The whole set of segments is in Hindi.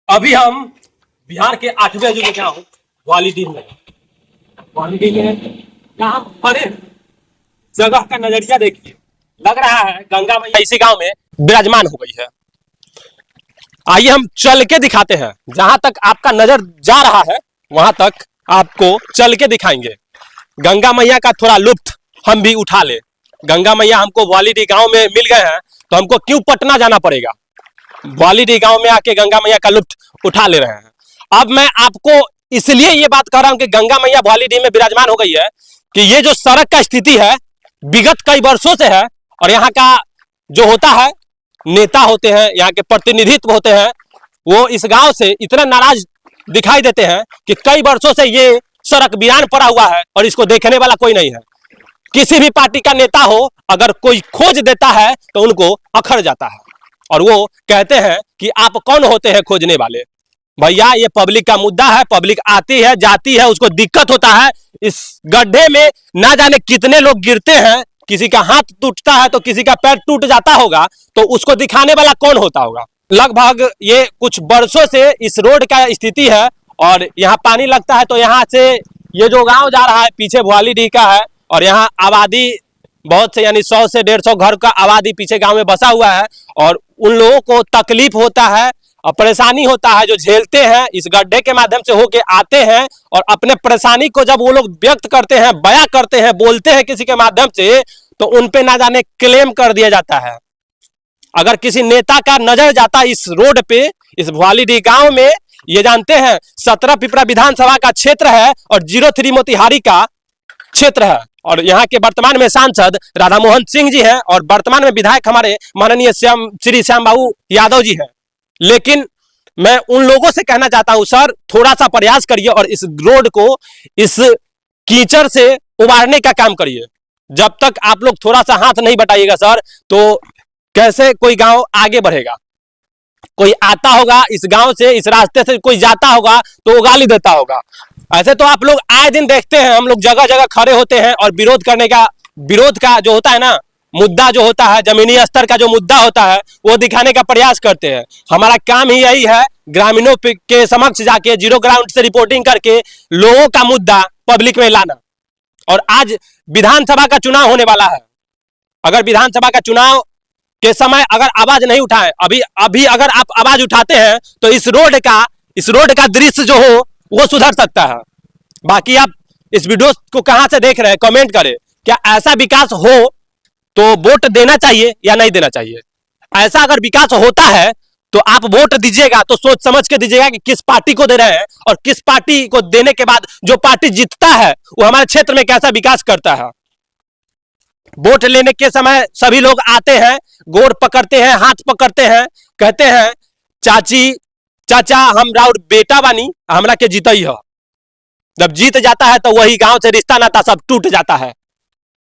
अभी हम बिहार के 8वें जिले में हूँ ग्वालिडीह में। ग्वालिडीह में यहाँ बड़े जगह का नजरिया देखिए, लग रहा है गंगा मैया इसी गांव में विराजमान हो गई है। आइए हम चल के दिखाते हैं, जहां तक आपका नजर जा रहा है वहां तक आपको चल के दिखाएंगे। गंगा मैया का थोड़ा लुत्फ हम भी उठा ले। गंगा मैया हमको ग्वालिडीह गांव में मिल गए हैं तो हमको क्यों पटना जाना पड़ेगा। ग्वालिडीह गांव में आके गंगा मैया का लुत्फ उठा ले रहे हैं। अब मैं आपको इसलिए ये बात कर रहा हूं कि गंगा मैया ग्वालिडीह में विराजमान हो गई है कि ये जो सड़क का स्थिति है विगत कई वर्षों से है, और यहाँ का जो होता है नेता होते हैं, यहाँ के प्रतिनिधित्व होते हैं, वो इस गांव से इतना नाराज दिखाई देते हैं कि कई वर्षों से ये सड़क वीरान पड़ा हुआ है और इसको देखने वाला कोई नहीं है। किसी भी पार्टी का नेता हो, अगर कोई खोज देता है तो उनको अखड़ जाता है और वो कहते हैं कि आप कौन होते हैं खोजने वाले। भैया ये पब्लिक का मुद्दा है, पब्लिक आती है जाती है, उसको दिक्कत होता है। इस गड्ढे में ना जाने कितने लोग गिरते हैं, किसी का हाथ टूटता है तो किसी का पैर टूट जाता होगा, तो उसको दिखाने वाला कौन होता होगा। लगभग ये कुछ वर्षों से इस रोड का स्थिति है और यहाँ पानी लगता है तो यहाँ से ये जो गांव जा रहा है पीछे ग्वालिडीह का है, और यहाँ आबादी बहुत से यानी 100 से 150 घर का आबादी पीछे गांव में बसा हुआ है, और उन लोगों को तकलीफ होता है और परेशानी होता है, जो झेलते हैं इस गड्ढे के माध्यम से होके आते हैं, और अपने परेशानी को जब वो लोग व्यक्त करते हैं, बयां करते हैं, बोलते हैं किसी के माध्यम से, तो उन पे ना जाने क्लेम कर दिया जाता है। अगर किसी नेता का नजर जाता इस रोड पे, इस ग्वालिडीह गांव में, ये जानते हैं 17 पिपरा विधानसभा का क्षेत्र है और 03 मोतिहारी का क्षेत्र है, और यहाँ के वर्तमान में सांसद राधा मोहन सिंह जी हैं और वर्तमान में विधायक हमारे माननीय श्री श्याम बाबू यादव जी हैं। लेकिन मैं उन लोगों से कहना चाहता हूं, सर थोड़ा सा प्रयास करिए और इस रोड को इस कीचड़ से उबारने का काम करिए। जब तक आप लोग थोड़ा सा हाथ नहीं बटाइएगा सर, तो कैसे कोई गांव आगे बढ़ेगा। कोई आता होगा इस गांव से, इस रास्ते से कोई जाता होगा तो वो गाली देता होगा। ऐसे तो आप लोग आए दिन देखते हैं, हम लोग जगह जगह खड़े होते हैं और विरोध का जो होता है ना मुद्दा, जो होता है जमीनी स्तर का जो मुद्दा होता है, वो दिखाने का प्रयास करते हैं। हमारा काम ही यही है, ग्रामीणों के समक्ष जाके जीरो ग्राउंड से रिपोर्टिंग करके लोगों का मुद्दा पब्लिक में लाना। और आज विधानसभा का चुनाव होने वाला है। अगर विधानसभा का चुनाव के समय अगर आवाज नहीं उठाए, अभी अगर आप आवाज उठाते हैं तो इस रोड का दृश्य जो हो वो सुधर सकता है। बाकी आप इस वीडियो को कहां से देख रहे हैं कमेंट करें। क्या ऐसा विकास हो तो वोट देना चाहिए या नहीं देना चाहिए। ऐसा अगर विकास होता है तो आप वोट दीजिएगा तो सोच समझ के दीजिएगा कि किस पार्टी को दे रहे हैं, और किस पार्टी को देने के बाद जो पार्टी जीतता है वो हमारे क्षेत्र में कैसा विकास करता है। वोट लेने के समय सभी लोग आते हैं, गोर पकड़ते हैं, हाथ पकड़ते हैं, कहते हैं चाची चाचा हम राउर बेटा बानी, हमरा के जीतई है। जब जीत जाता है तो वही गांव से रिश्ता नाता सब टूट जाता है,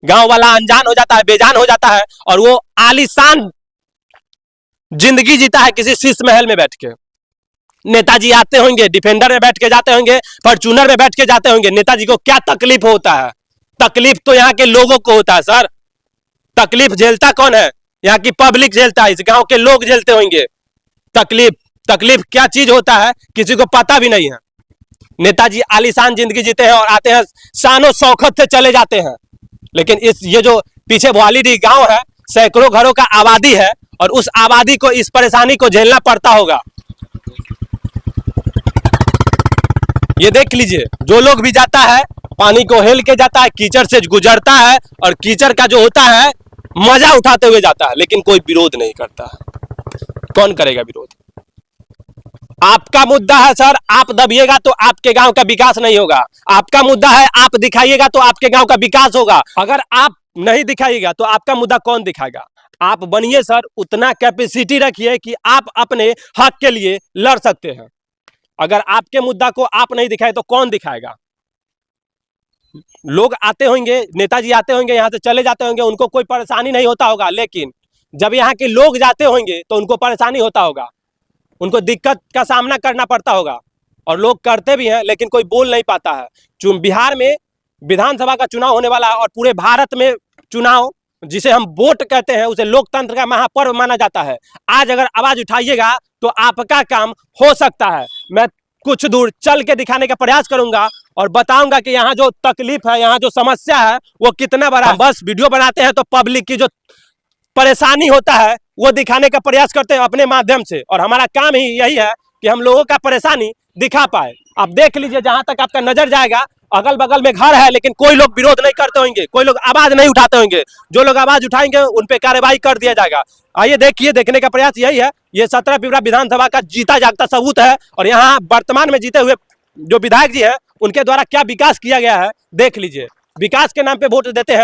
गांव वाला अनजान हो जाता है, बेजान हो जाता है, और वो आलीशान जिंदगी जीता है किसी शीश महल में बैठ के। नेताजी आते होंगे, डिफेंडर में बैठ के जाते होंगे, फॉर्च्यूनर में बैठ के जाते होंगे। नेताजी को क्या तकलीफ होता है। तकलीफ तो यहाँ के लोगों को होता है सर। तकलीफ झेलता कौन है, यहाँ की पब्लिक झेलता है, इस गांव के लोग झेलते होंगे। तकलीफ क्या चीज होता है किसी को पता भी नहीं है। नेताजी आलीशान जिंदगी जीते हैं और आते हैं, शानो शौकत से चले जाते हैं। लेकिन ये जो पीछे ग्वालिडीह गांव है, सैकड़ों घरों का आबादी है, और उस आबादी को इस परेशानी को झेलना पड़ता होगा। ये देख लीजिए, जो लोग भी जाता है पानी को हेल के जाता है, कीचड़ से गुजरता है, और कीचड़ का जो होता है मजा उठाते हुए जाता है, लेकिन कोई विरोध नहीं करता है। कौन करेगा विरोध। आपका मुद्दा है सर, आप दबिएगा तो आपके गांव का विकास नहीं होगा। आपका मुद्दा है, आप दिखाइएगा तो आपके गांव का विकास होगा। अगर आप नहीं दिखाइएगा तो आपका मुद्दा कौन दिखाएगा। आप बनिए सर, उतना कैपेसिटी रखिए कि आप अपने हक के लिए लड़ सकते हैं। अगर आपके मुद्दा को आप नहीं दिखाए तो कौन दिखाएगा। लोग आते होंगे, नेताजी आते होंगे, यहाँ से चले जाते होंगे, उनको कोई परेशानी नहीं होता होगा, लेकिन जब यहाँ के लोग जाते होंगे तो उनको परेशानी होता होगा, उनको दिक्कत का सामना करना पड़ता होगा। और लोग करते भी हैं लेकिन कोई बोल नहीं पाता है। बिहार में विधानसभा का चुनाव होने वाला है और पूरे भारत में चुनाव जिसे हम वोट कहते हैं, उसे लोकतंत्र का महापर्व माना जाता है। आज अगर आवाज उठाइएगा तो आपका काम हो सकता है। मैं कुछ दूर चल के दिखाने का प्रयास करूंगा और बताऊंगा कि यहाँ जो तकलीफ है, यहाँ जो समस्या है वो कितना बड़ा है। बस वीडियो बनाते हैं तो पब्लिक की जो परेशानी होता है वो दिखाने का प्रयास करते हैं अपने माध्यम से, और हमारा काम ही यही है कि हम लोगों का परेशानी दिखा पाए। आप देख लीजिए, जहां तक आपका नजर जाएगा अगल बगल में घर है, लेकिन कोई लोग विरोध नहीं करते होंगे, कोई लोग आवाज नहीं उठाते होंगे। जो लोग आवाज उठाएंगे उन पे कार्रवाई कर दिया जाएगा। आइए देखिए, देखने का प्रयास यही है। ये 17 पिपरा विधानसभा का जीता जागता सबूत है, और यहाँ वर्तमान में जीते हुए जो विधायक जी है उनके द्वारा क्या विकास किया गया है देख लीजिए। विकास के नाम पे वोट देते हैं।